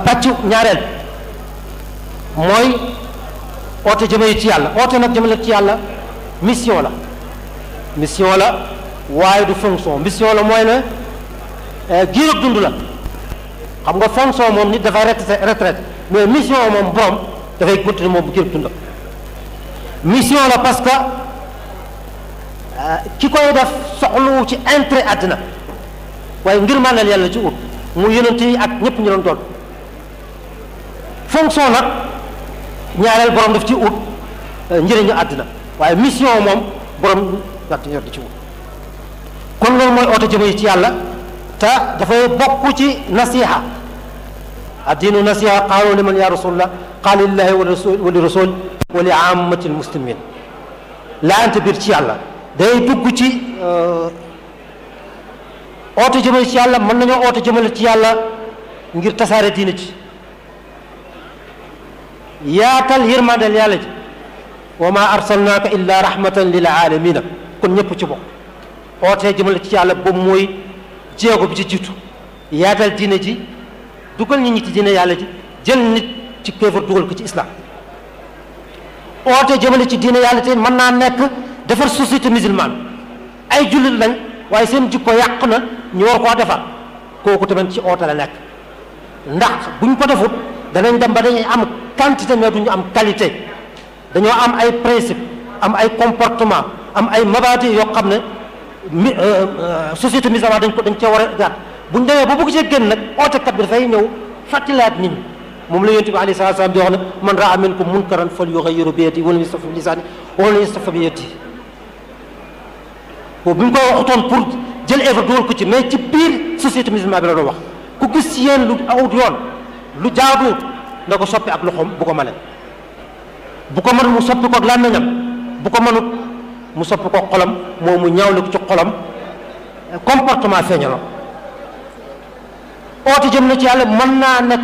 pàccu ñaareel mooy oote jëmale ci yàlla oote nag jëmale ci yàlla mission la waaye du fonction mission la mooy ne giir ak dund la xam nga fonction moom nit dafay retraite mais mission moom borom dafay continuer moom bu giir ak dund mission la parce que ki koy def soxlu ci intérêt àddina waaye ngir mànnal yàlla ci ut mu yonent yi ak ñëpp ñu doon doon fonction nag ñaareel borom daf ci ut njëriñu àddina waaye mission moom borom natt yor di ci ut kon loolu mooy oote jëme ci yàlla te dafay bokk ci nasiha addiinu nasiha qaalu liman ya rasulullah qaala lillahi wa li rasul wa li ammati almuslimin laante biir ci yàlla day dugg ci oote jëmale ci yàlla mën nañoo oote jëmale ci yàlla ngir tasaare diine ci yaatal yërmandeel yàlla ji wa ma arsalnaaka illa rahmatan lil alamina kon ñëpp ci bokk oote jëmale ci yàlla boobu mooy jéego bi ci jiitu yaatal diine ji dugal nit ñi ci diine yàlla ji jël nit ci kéefar dugal ko ci islam oote jëmale ci diine yàlla te mën naa nekk defar société musulmane ay jullit lañ waaye seen jikko yàq na ñu war koo defar kooku tamit ci oote la nekk ndax buñ ko defut danañ dem ba dañuy am quantité mais duñu am qualité dañoo am ay principe am ay comportement am ay mabaadi yoo xam ne société musulmane dañ cee war a gàtt buñ demee ba bëgg cee génn nag ootekat bi dafay ñëw fàttaliwaat nit ñi moom la yonent bi alayhi salaatu salaam di wax ne man raa minkum munkaran falyughayyirhu bi yadihi wa lam yastati' bi lisaanihi wa lam yastati' bi yadihi boobu bi ñu ko waxutoon pour jël effort dugal ko ci mais ci biir société musulmane bi la doon wax ku gis ci yéen lu awut yoon lu jaaduwut na ko soppi ak loxoom bu ko mënee bu ko mënul mu soppi ko ak làmmiñam bu ko mënut mu soppi ko xolam moom mu ñaawle ko ci xolam comportement feeñaloo oote jëm na ci yàlla mën naa nekk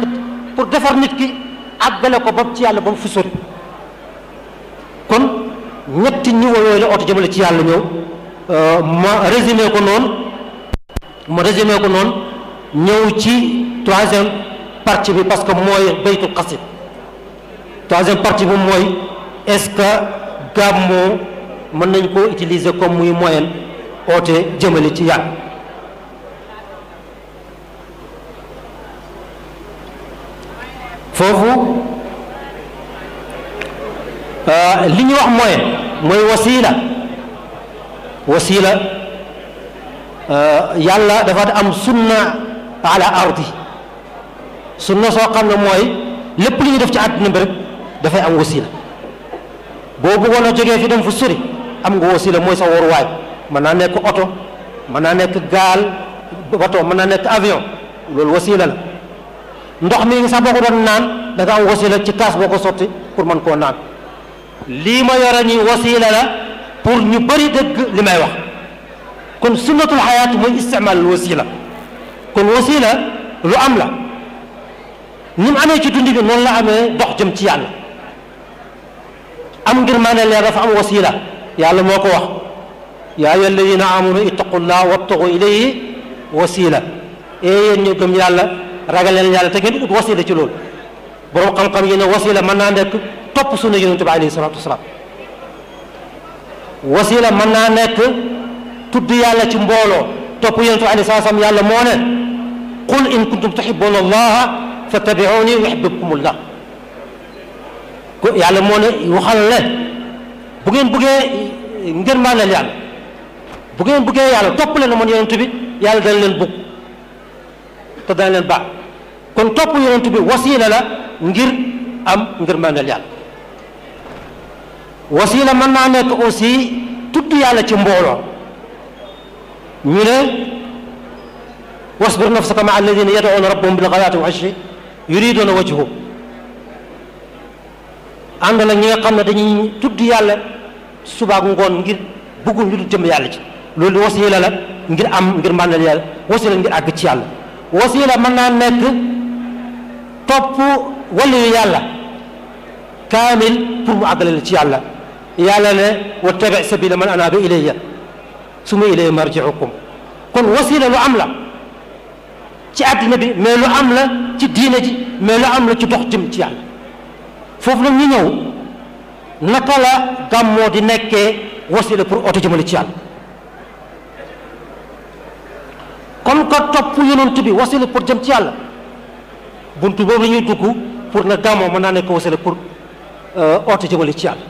pour defar nit ki àggale ko ba ci yàlla ba mu fi sori kon ñetti niveau yooyu la oote jëmale ci yàlla ñëw ma résumé ko noonu ñëw ci troisième partie bi parce que mooy baytul qasid troisième partie bi mooy est-ce que gàmmu mën nañ koo utiliser comme muy moyen oote jëmale ci yàlla foofu li ñu wax mooy wasila yàlla dafa am sunna ala ardi sunna soo xam ne mooy lépp li ñu def ci àdduna bi rek dafay am wasila boo bëggoon a jógee fi dem fu sori am nga wasila mooy sa waruwaay mën naa nekk oto mën naa nekk gaal bato mën naa nekk avion loolu wasila la ndox mi sax boo ko doon naan da nga am wasila ci kaas boo ko sotti pour mën koo naan lii ma yore nii wasila la pour ñu bëri dëgg li may wax kon sunnatul xayaat mooy istimaal wasila kon wasila lu am la ni mu amee ci dund bi noonu la amee dox jëm ci yàlla am ngir maa ne leer dafa am wasila yàlla moo ko wax yaa ayyuha alladina amanu ittaqullah wabtagu ilayhi wasila yéen ñu gëm yàlla ragal leen yàlla te ngeen ut wasila ci loolu borom xam-xam yi ne wasila mën naa nekk topp sunna yonent bi alayhi salaatu wasalaam wasila mën naa nekk tudd yàlla ci mbooloo topp yonent bi alayhi salaatu wasalaam yàlla moo ne qul in kuntum tuhibbuna allaha fattabi'uni yuhibbukumullah yàlla moo ne waxal leen bu ngeen bëggee ngeen maanal yàlla bu ngeen bëggee yàlla topp leen man yonent bi yàlla dana leen bëgg te dana leen baax kon topp yonent bi wasila la ngir am ngir maanal yàlla wasila mën naa nekk aussi tudd yàlla ci mbooloo ñu ne wasbir nafsaka maa alladina yad'una rabbahum bil ghadaati wal ashi yuriduna wajhu ànd nag ñi nga xam ne dañuy tudd yàlla suba ak ngoon ngir bëgguñ lu dul jëm yàlla ci loolu wasila la ngir am ngir màndal yàlla wasila ngir àgg ci yàlla wasila mën naa nekk topp waliyu yàlla kaamil pour mu àggale la ci yàlla yàlla ne wattabi sabila man anaaba ilayya summa ilayya marji'ukum kon wasila lu am la ci àddina bi mais lu am la ci diine ji mais lu am la ci dox jëm ci yàlla. foofu nag ñu ñëw naka la gàmmoo di nekkee wasila pour oote jëmale ci yàlla. comme que topp yonent bi wasila pour jëm ci yàlla buntu boobu la ñuy dugg pour na gàmmoo mën naa nekk wasila pour oote jëmale ci yàlla.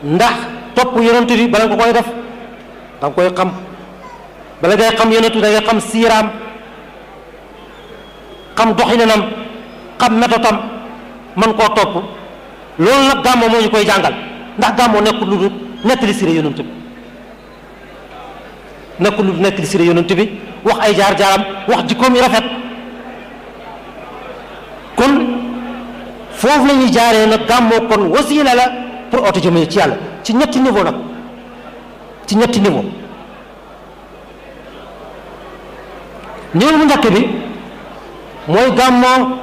ndax topp yonent bi bala nga koy def da nga koy xam bala ngay xam yonent bi da ngay xam siiraam xam doxinam xam métodam man koo topp loolu nag gàmmoo moo ñu koy jàngal ndax gàmmoo nekkul lu dul nettali siré yonent bi nekkul lu dul nettali siré yonent bi wax ay jaar-jaaram wax jikkoom yi rafet kon foofu la ñuy jaaree nag gàmmoo kon wasiila la pour oote jëmale ci yàlla ci ñetti niveau nag ci ñetti niveau. niveau bu njëkk bi mooy gàmmoo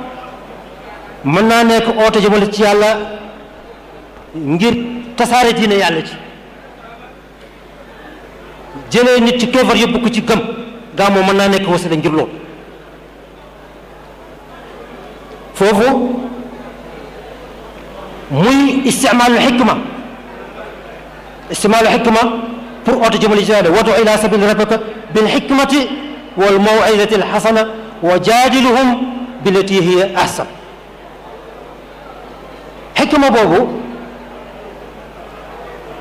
mën naa nekk oote jëmale ci yàlla ngir tasaare diine yàlla ci jëlee nit ci kéefar yóbbu ko ci gëm gàmmoo mën naa nekk wasila ngir loolu. foofu muy isticmaalu xikma pour oote jëmale ci yàlla wadu ila sabili rabbika bil xikmati wal mawidati al xasana wa jaadiluhum billati hiya ahsan. xikma boobu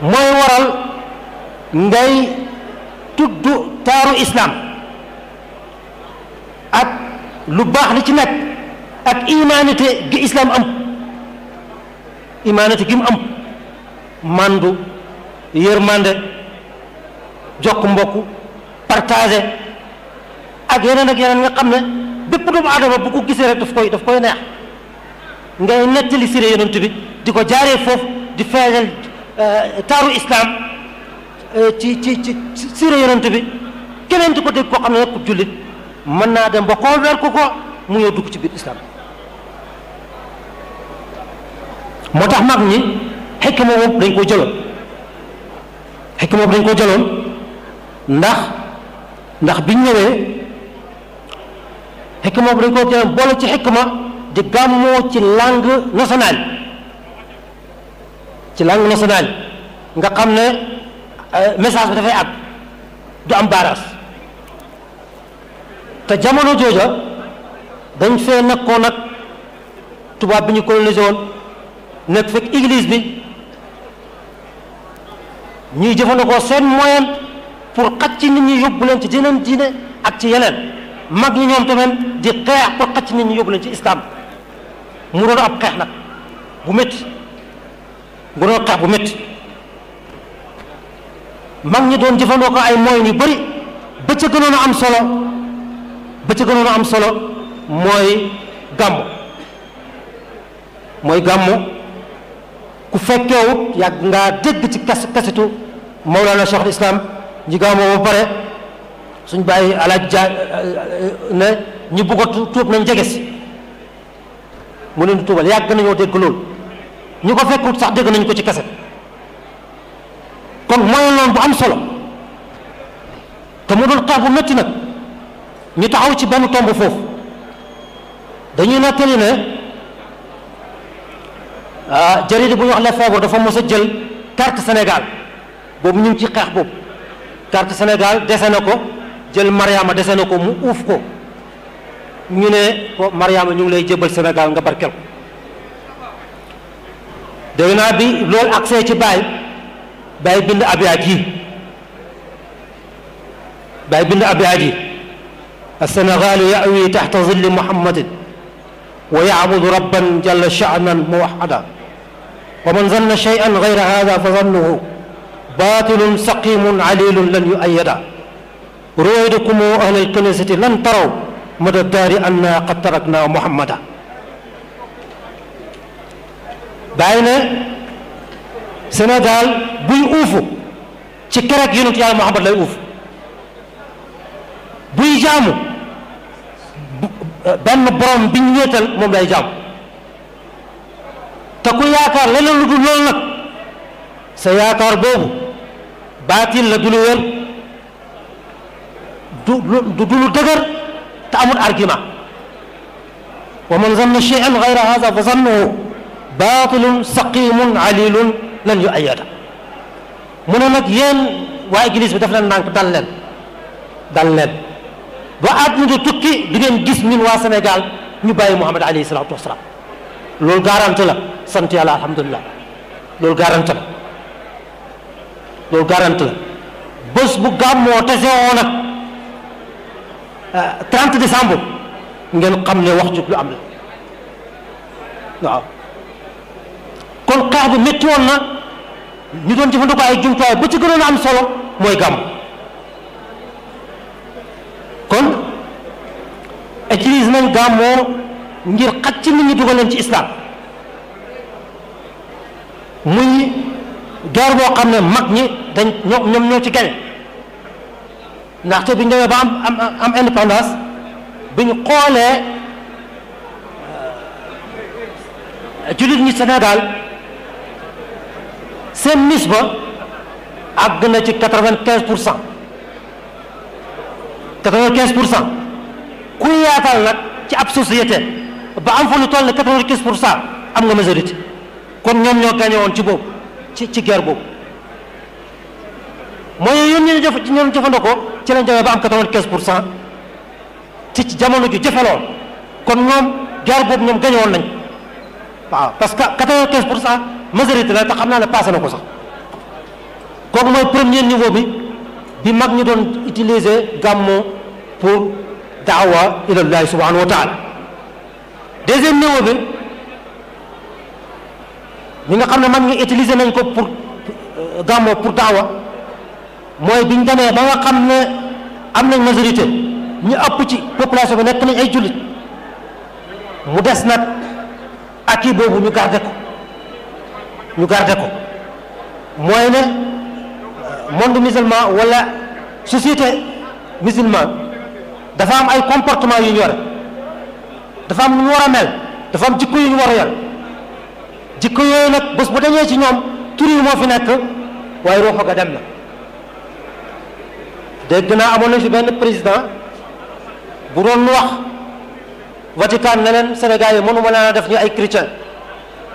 mooy waral ngay tudd taaru islam ak lu baax li ci nekk ak imaanité gi islam am imaanité gi mu am mandu yërmande jokk mbokk partagé ak yeneen nga xam ne bépp doomu aadama bu ko gisee rek daf koy neex ngay nettali siré yonent bi di ko jaaree foofu di feeñal taaru islam ci siré yonent bi keneen di ko dégg koo xam ne nekk jullit mën naa dem ba convaincre ko mu ñëw dugg ci biir islam. moo tax mag ñi xikma boobu dañ ko jëloon ndax biñ ñëwee xikma boobu dañ ko jëloon boole ci xikma di gàmmoo ci langue nationale nga xam ne message bi dafay àgg du am baaraas te jamono jooja dañ fee nekkoon nag tubaab bi ñu colonisé woon nekk fekk église bi ñuy jëfandikoo seen moyen pour xacc nit ñi yóbbu leen ci jeneen diine ak ci yeneen mag ñi ñoom tamit di xeex pour xacc nit ñi yóbbu leen ci islam mu doon ab xeex nag bu métti mag ñi doon jëfandikoo ay moyens yu bëri ba ca gënoon a am solo mooy gàmmu ku fekkeewut yàgg ngaa dégg ci kasitu Mawlana Cheikh al Islam ñi gàmmoo ba pare suñ bàyyi alaaj ja ne ñu bugg a tuub nañ jege si mu leen di tuubal yàgg nañoo dégg loolu ñu ko fekkut sax dégg nañ ko ci kaset kon mooy loon bu am solo te mu doon xeex bu métti nag ñu taxaw ci benn tomb foofu dañuy nettali ne jarida bu ñu wax la feebar dafa mos a jël carte Sénégal boobu ñu ngi ci xeex boobu carte Sénégal dese na ko jël Mariama dese na ko mu uuf ko ñu ne ko Mariama ñu ngi lay jébal Sénégal nga barkel ko dégg naa bi loolu accès ci Baye bind abiyaat yi السنغال يأوي تحت ظل محمد ويعبد ربا جل شأنا موحدا ومن ظن شيئا غير هذا فظنه باطل سقيم عليل لن يؤيدا رويدكم أهل الكنيسة لن تروا مدى الدار أنا قد تركنا محمدا باين سنغال بي أوفو ci keroog yonent Yàlla Muhammad lay uuf buy jaamu benn borom bi ñu wéetal moom lay jaamu te ku yaakaar leneen lu dul loolu nag sa yaakaar boobu baatil la du lu wér du lu dëgër te amul argument wa man zanna shay'an ghayra hadha fa zannuhu baatilun saqimun alilun lan yu ayada mu ne nag yéen waa église bi daf leen ndànk dal leen ba àdduna di tukki di ngeen gis ñun waa Sénégal ñu bàyyi Muhammad alayhi salaatu wasalaam loolu garanti la sant yàlla alhamdulilah loolu garanti la bés bu gàmmoo tase woon nag 30 décembre ngeen xam ne wax ju lu am la waaw kon xeex bi métti woon na ñu doon jëfandikoo ay jumtuwaay ba ci gënoon a am solo mooy gàmm kon utilise nañ gàmmoo ngir xaj ci nit ñi dugal leen ci islam muy guerre boo xam ne mag ñi dañ ñoom ñoo ci gañe ndaxte bi ñu demee ba am indépendance bi ñu xoolee jullit ñi Sénégal seen nisba àgg na ci 95%. 95% ku yaatal nag ci ab société ba am fa lu toll ne 95% am nga majorité kon ñoom ñoo gagné woon ci boobu ci guerre boobu mooy yéen ñoo jëfandikoo ci lañ demee ba am 95% ci jamono ju jafe lool kon ñoom guerre boobu ñoom gagné woon nañ waaw parce que 95% majorité la te xam naa ne passé na ko sax kooku mooy premier niveau bi mag ñi doon utiliser gàmmu pour daawa ilallahi subhanahu wa taala deuxième niveau bi ñi nga xam ne mag ñi utiliser nañ ko pour gàmmu pour daawa mooy biñ demee ba nga xam ne am nañ majorité ñu ëpp ci population bi nekk nañ ay jullit mu des nag acquis boobu ñu garder ko mooy ne monde musulman wala société musulman dafa am ay comportement yu ñu yore dafa am lu ñu war a mel dafa am jikko yu ñu war a yor jikko yooyu nag bés bu dañee ci ñoom tur yi moo fi nekk waaye ruuxu ga dem na dégg naa amoon na fi benn président bu doon wax Vatican ne leen Sénégal yi mënuma leen a def ñu ay chrétien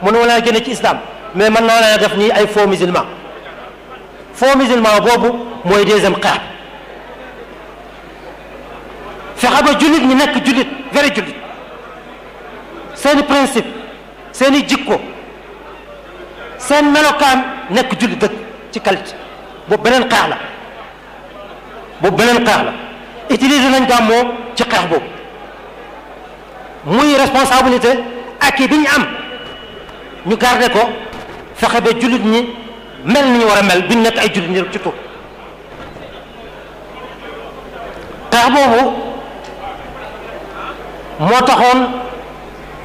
mënuma leen a génne ci islam mais mën naa leen a def nii ay faux musulman boobu mooy deuxième xeex fexe ba jullit ñi nekk jullit vrai jullit seeni principe seeni jikko seen melokaan nekk jullit dëgg ci qualité boobu beneen xeex la utiliser nañ gàmmoo ci xeex boobu muy responsabilité ak bi ñu am ñu garder ko fexe ba jullit ñi mel ni ñu war a mel bi ñu nekk ay jullit ñi ci tur xeex boobu moo taxoon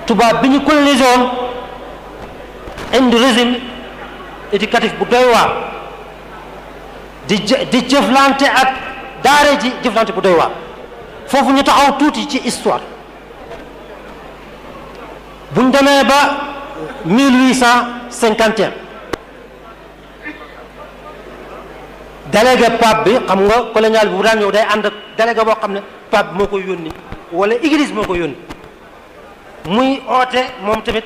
tubaab bi ñu colonisé woon indi régime éducatif bu doy waar di jëflante ak daare ji jëflante bu doy waar foofu ñu taxaw tuuti ci histoire buñ demee ba 1851 délégué pape bi xam nga colonial bi bu daan ñëw day ànd ak délégué boo xam ne pape bi moo koy yónni wala église moo koy yónni muy oote moom tamit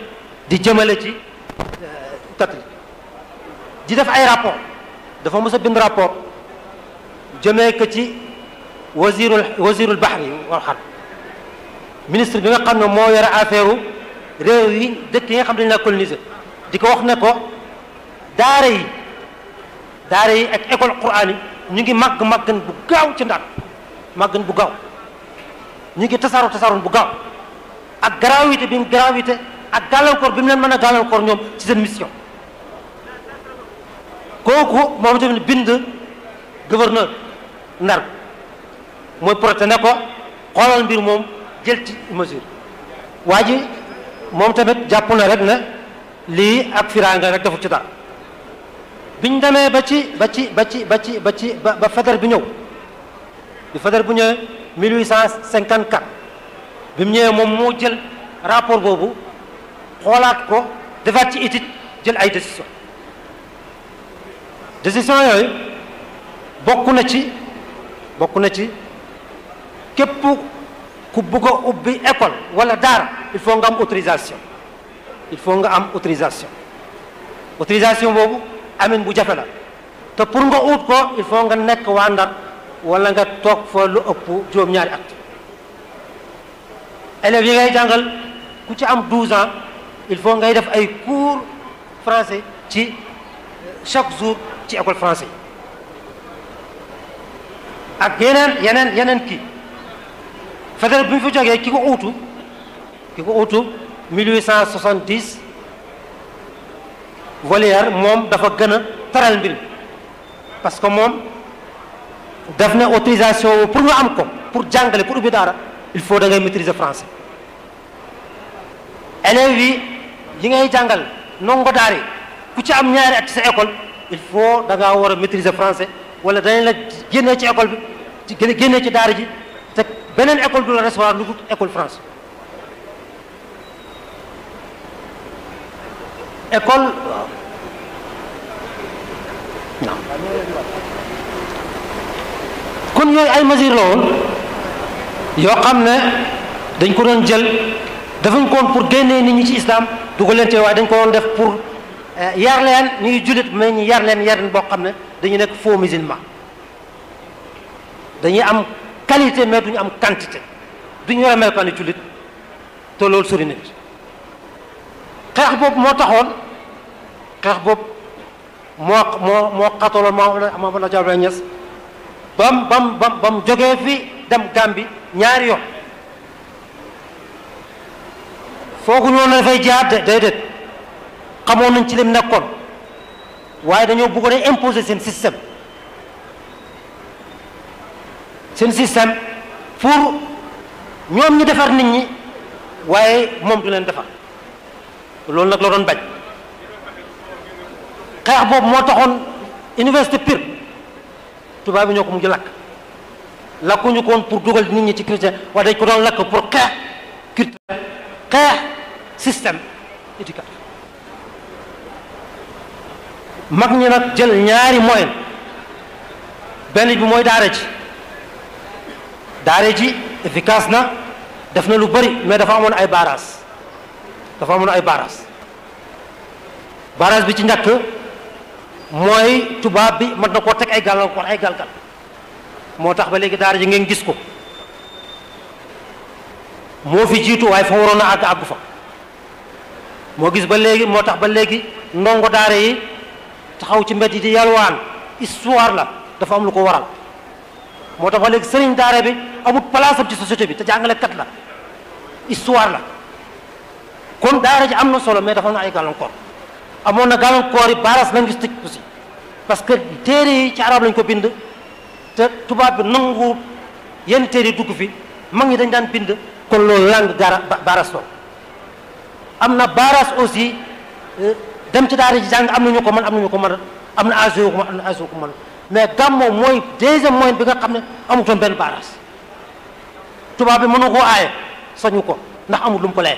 di jëmale ci catholique di def ay rapport dafa mës a bind rapport jëmee ko ci wasirul bahri wal xar ministre bi nga xam ne moo yore affaire réew yi dëkk yi nga xam ne dañu la coloniser di ko wax ne ko daara yi ak école Qur'an yi ñu ngi màggan bu gaaw ci Ndar màggan bu gaaw ñu ngi tasaaroon bu gaaw ak gravité ak gàllankoor bi mu leen mën a gàllankoor ñoom ci seen mission kooku moom tamit bind gouverneur Ndar mooy proté ne ko xoolal mbir moom jël ci mesure waa ji moom tamit jàpp na rek ne lii ak firaanga rek defu ci dara biñ demee ba Faidherbe bi ñëw bi Faidherbe bu ñëwee 1854 bi mu ñëwee moom moo jël rapport boobu xoolaat ko defaat ci étude jël ay décision yooyu bokk na ci képp ku bëgg a ubbi école wala daara il faut nga am autorisation il faut nga am autorisation boobu amin bu jafe la te pour nga ut ko il faut nga nekk waa Ndar wala nga toog fa lu ëpp juróom-ñaari at élèves yi ngay jàngal ku ci am 12 ans il faut ngay def ay cours français ci chaque jour ci école français ak yeneen kii Faidherbe bi mu fi jógee ki ko uutu 1870 Molière moom dafa gën a taral mbir parce que moom daf ne autorisation pour nga am ko pour jàngale pour ubbi daara il faut da ngay maîtriser français élèves yi ngay jàngal ndongo daara yi ku ci am ñaari at ci sa école il faut da ngaa war a maîtriser français wala dañ la génnee ci école bi ci génnee ci daara ji te beneen école du la recevoir lu dul école français école non kon yooyu ay mesures la woon yoo xam ne dañ ko doon jël defuñ ko woon pour génnee nit ñi ci islam dugal leen ci waaye dañ ko doon def pour yar leen ñuy jullit mais ñu yar leen boo xam ne dañu nekk faux musulman dañuy am qualité mais duñu am quantité duñu war a mel ni jullit te loolu sori nit xeex boobu moo taxoon moo xataloon Mamadou Diaw Niass bam jógee fi dem Gambie ñaari yoon foogu ñoo na dafay jaar déedéet xamoon nañ ci lim nekkoon waaye dañoo bëggoon a imposer seen système pour ñoom ñu defar nit ñi waaye moom du leen defar loolu nag la doon bañ xeex boobu moo taxoon université Pire tubaab bi ñoo ko mujj lakkuñu ko woon pour dugal nit ñi ci chrétien waaye dañ ko doon lakk pour xeex culture xeex système éducatif mag ñi nag jël ñaari moyen benn bi mooy daara ji efficace na def na lu bari mais dafa amoon ay barrage bi ci njëkk mooy tubaab bi mën na koo teg ay gàllankoor ay galgal moo tax ba léegi daara ji ngeen gis ko moo fi jiitu waaye fa waroon a àggu fa moo tax ba léegi ndongo daara yi taxaw ci mbedd yi di yalwaan histoire la dafa am lu ko waral moo tax ba léegi sëriñ daara bi amul place am ci société bi te jàngalekat la histoire la kon daara ji am na solo mais dafa am na ay gàllankoor amoon na gàllankoor yi barrage linguistique aussi parce que téere yi ci arab lañ ko bind te tubaab bi nangu yenn téere yi dugg fi mag ñi dañ daan bind kon loolu langue barrage loolu am na barrage aussi dem ci daara ji jàng am na ñu ko mën am na âge yu ko mën mais gàmmoo mooy deuxième moyen bi nga xam ne amutoon benn barrage tubaab bi mënu koo aaye sañu ko ndax amul lu mu ko lee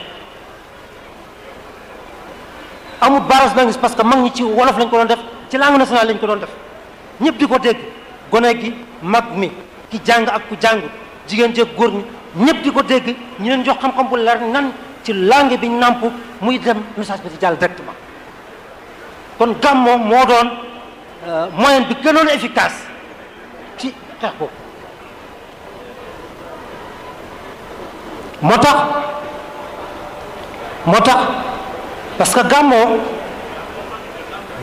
amul barrage linguistique parce que mag ñi ci wolof lañ ko doon def ci langue nationale lañ ko doon def ñëpp di ko dégg gone gi mag mi ki jàng ak ku jàng jigéen jeeg góor ñi ñëpp di ko dégg ñu leen jox xam-xam bu leer nan ci langue bi nàmp muy dem message bi di jàll directement kon gàmmoo moo doon moyen bi gënoon efficace ci xeex boobu moo tax parce que gàmmoo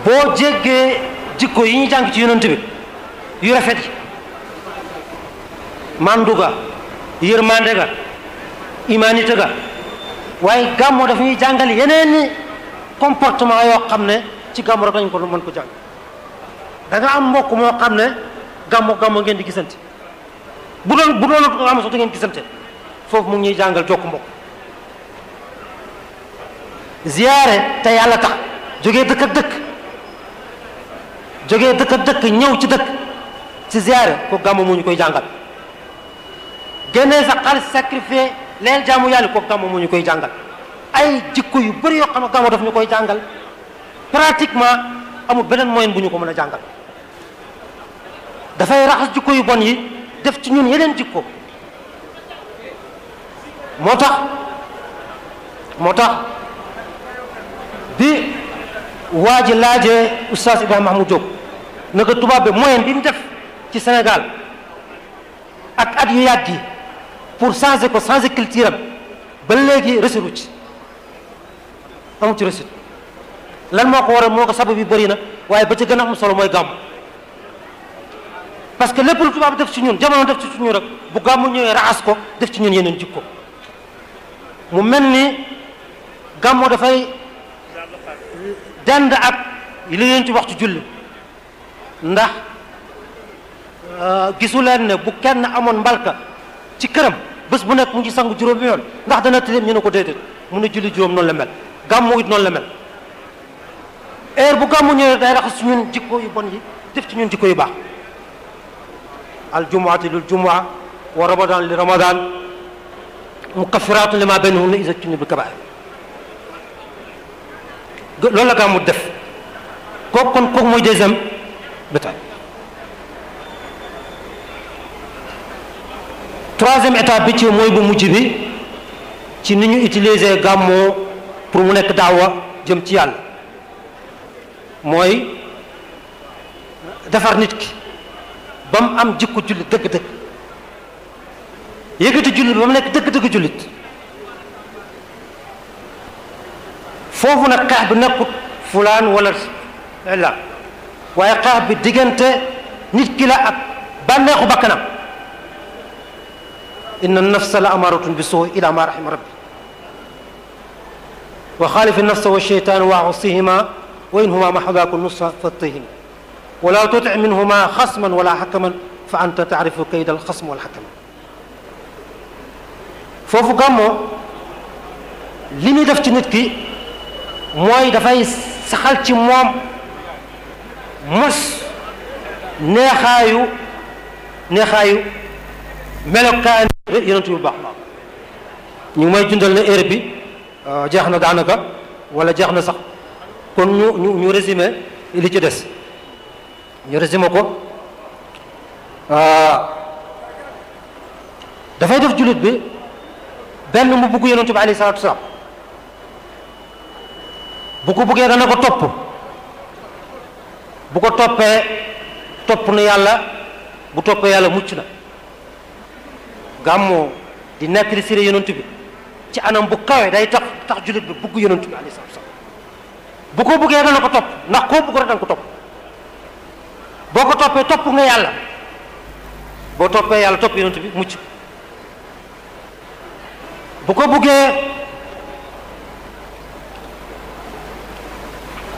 boo jéggee jikko yi ñu jàng ci yonent bi yu rafet yi mandu ga yërmande ga humanité ga waaye gàmmoo daf ñuy jàngal yeneen ni comportement yoo xam ne ci gàmmu rek lañ ko mën ko jàng da nga am mbokk moo xam ne gàmmu ngeen di gisante bu doon am sax du ngeen gisante foofu mu ngi ñuy jàngal jokku mbokk ziyaare te yàlla tax jógee dëkk ak dëkk ñëw ci dëkk ci ziyaare ko gàmmu mu ñu koy jàngal génnee sa xaalis sacrifié leen jaamu yàlla ko gàmmu mu ñu koy jàngal ay jikko yu bëri yoo xam ne gàmmu daf ñu koy jàngal pratiquement amul beneen moyen bu ñu ko mën a jàngal dafay raxas jikko yu bon yi def ci ñun yeneen jikko moo tax bi waa ji laajee oustaz Ibrahima Mahmoud Diop naka tubaab bi moyen bi mu def ci Sénégal ak at yu yàgg yi pour changer culture am ba léegi réussiru ci amu ci réussite lan moo ko waral moo ko sabab yi bëri na waaye ba ci gën a am solo mooy gàmm parce que lépp lu tubaab def ci ñun jamono def ci ñun rek bu gàmmu ñëwee raxas ko def ci ñun yeneen jikko mu mel ni gàmmu dafay dend ak li leen ci wax ci julli ndax gisu leen ne bu kenn amoon mbalka ci këram bés bu nekk mu ngi sangu juróomi yoon ndax dana tilim ñu ne ko déedéet mu ne julli juróom noonu la mel gàmmu it noonu la mel heure bu gàmmu ñëwee day raxas ci ñun jikko yu bon yi def ci ñun jikko yu baax al jumuati lil jumua wa ramadan li ramadan mukaffiratun lima baynahunna iza jtuniba kabaa'ir loolu la gàmmu def kooku mooy deuxième bétail troisième étape bi ci mooy bu mujj bi ci ni ñu utiliser gàmmu pour mu nekk daawa jëm ci yàlla mooy defar nit ki ba mu am jikko jullit dëgg-dëgg yëkkati jullit ba mu nekk dëgg-dëgg jullit foofu nag xeex bi nekkut fulaan wala la waaye xeex bi diggante nit ki la ak bànneexu bakkanam inna nafsa la amaratun bi suu ila ma rahima rabbi wa xaalifi nafsa wa sheytaan wa asihima wa in huma mahadaku nusa fattihim wala tuti minhuma xasman wala xakaman fa anta taarifu kayda alxasm wal xakam foofu gàmmoo li muy def ci nit ki mooy dafay saxal ci moom mos neexaayu melokaan yonent bu baax baax ñu ngi may jundal ne heure bi jeex na daanaka wala jeex na sax kon ñu résumé li ci des ñu résumé ko dafay def jullit bi benn mu bugg yonent bi alayhi salaatu wasalaam bu ko buggee dana ko topp bu ko toppee topp na yàlla bu toppee yàlla mucc na gàmmoo di nekk di siré yonent bi ci anam bu kawe day tax jullit bi bugg yonent bi alayhi salaatu wasalaam bu ko buggee dana ko topp ndax koo bugg rek dana ko topp boo ko toppee topp nga yàlla boo toppee yàlla topp yonent bi mucc bu ko buggee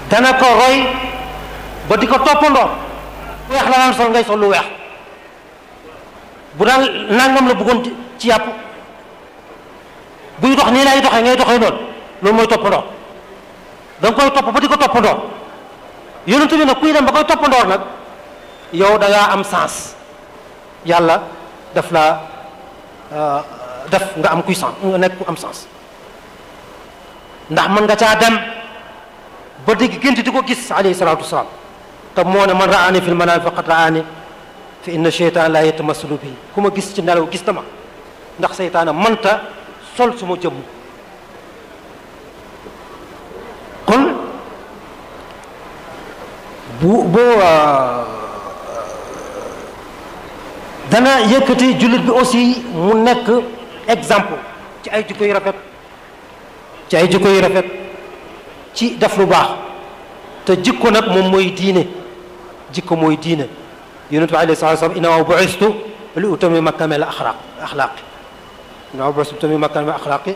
dana ko roy ba di ko toppandoo weex la daan sol ngay sol lu weex bu daan nangam la bëggoon ci yàpp buy dox nii lay doxee ngay doxee noonu loolu mooy toppandoo da nga koy topp ba di ko toppandoo yonent bi nag kuy dem ba koy toppandoo nag yow da ngaa am sens yàlla daf laa def nga am puissance nga nekk ku am sens ndax mën nga caa dem ba dégg gént di ko gis alayhi salaatu wasalaam te moo ne man raani fil manaam faqad raani fa inna cheytaan laa yatamassalu bi ku ma gis ci nelaw gis na ma ndax seytaana mënta sol suma jëmm kon dana yëkkati jullit bi aussi mu nekk exemple ci ay jikko yu rafet ci def lu baax te jikko nag moom mooy diine jikko mooy diine yonent bi alayhi salaatu wa salaam innamaa bu'istu li utammima makaarimal axlaaqi innamaa bu'istu li utammima makaarimal axlaaqi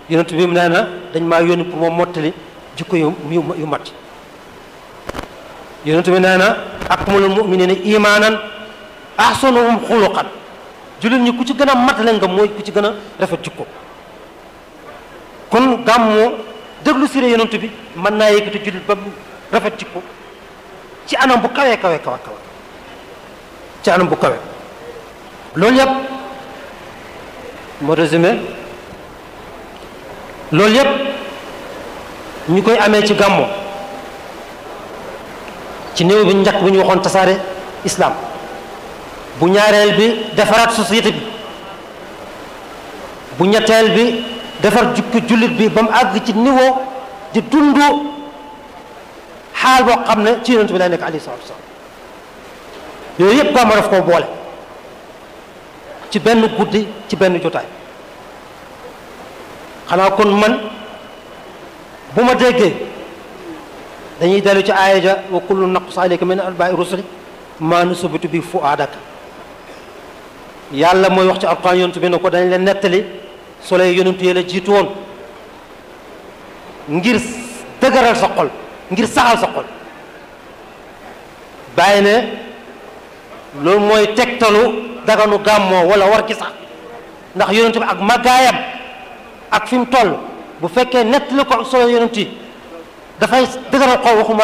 yonent bi mu nee na dañ maa yónni pour moom mottali jikko yu mat yonent bi nee na akmalul mu'miniina imaanan ahsanuhum xuluqan jullit ñi ku ci gën a matale nga mooy ku ci gën a rafet jikko kon gàmmu déglu siré yonent bi mën naa yëkkati jullit ba rafet jikko ci anam bu kawe ci anam bu kawe loolu yëpp moo résumé loolu yëpp ñu koy amee ci gàmmu ci néew bi njëkk bu ñu waxoon tasaare islam bu ñaareel bi defaraat société bi bu ñetteel bi defar jukki jullit bi ba mu àgg ci niveau di dund xaal boo xam ne ci yonent bi lay nekk alayhi salaatu wasalaam yooyu yëpp gàmmu daf koo boole ci benn guddi ci benn jotaay xanaa kon man bu ma déggee dañuy dellu ci aaya ja wa kullu naqus alayka min anbaai rusuli maa nusabitu bi fuaadaka yàlla mooy wax ci alquran yonent bi ne ko dañ leen nettali soleil yonentu yi la jiitu woon ngir dëgëral sa xol ngir saxal sa xol bàyyi ne loolu mooy tegtalu daganu gàmmoo wala war gi sax ndax yonent bi ak màggaayam ak fi mu toll bu fekkee nettali ko solo yonent yi dafay dëgëral xol waxuma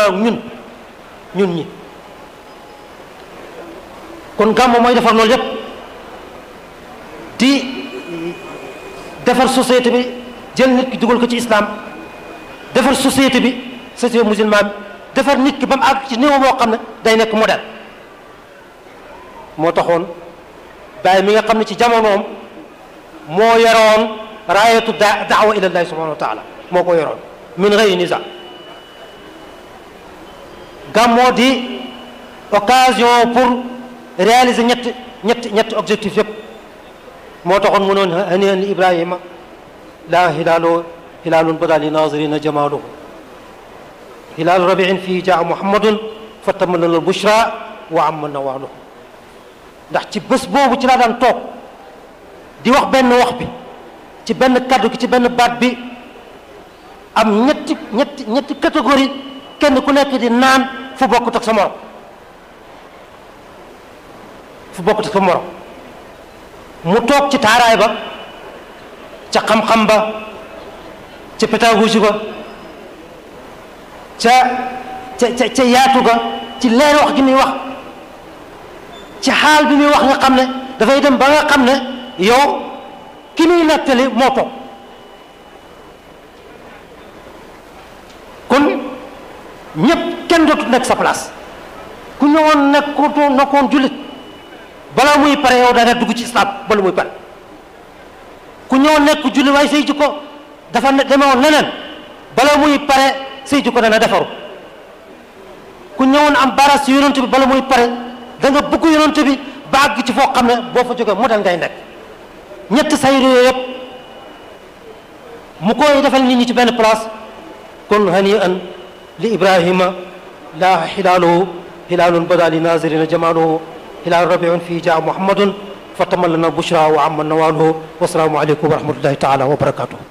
ñun ñi kon gàmmoo mooy defar loolu yépp di defar société bi jël nit ki dugal ko ci islam defar société bi société musulman bi defar nit ki ba mu àgg ci niveau boo xam ne day nekk modèle moo taxoon Baay mi nga xam ne ci jamonoom moo yoroon raayatu daawa ila llahi subhanahu wa taala moo ko yoroon min ghayri niza gàmmoo di occasion pour réaliser ñetti objectif yëpp moo taxoon mu noon hanian li ibrahima la hilaalun bada li nazirina jamaaluhu hilaalu rabiin fii jaa muhammadun fatamma lana bushra wa amma nawaaluhu ndax ci bés boobu ci laa daan toog di wax benn wax bi ci benn kaddu gi ci benn baat bi am ñetti catégorie kenn ku nekk di naan fu bokkut ak sa morom mu toog ci taaraay ba ca xam-xam ba ca pédagogie ba ca yaatu ga ci leer wax gi muy wax ci xaal bi muy wax nga xam ne dafay dem ba nga xam ne yow ki muy nettali moo toog kon ñëpp kenn dootu nekk sa place ku ñëwoon nekkoon jullit balaa muy pare yow da nga dugg ci islam bala muy pare ku ñëwoon nekk jullit waaye say jikko dafa demewoon leneen bala muy pare say jikko dana defaru ku ñëwoon am baras ci yonent bi bala muy pare da nga bëgg yonent bi ba àgg ci foo xam ne boo fa jógee modèle ngay nekk ñetti sayru yooyu yëpp mu koy defal nit ñi ci benn place kon hani an li ibrahima la hilaaluhu hilaalun bada li nazirina jamaaluhu hilaalu rabiun fii jaa muhammadun fatamma lana bushra wa amma nawaaluhu wasalaamu aleykum wa rahmatullahi taala wa barakatuhu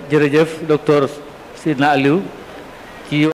jërëjëf docteur Seydina Aliou ci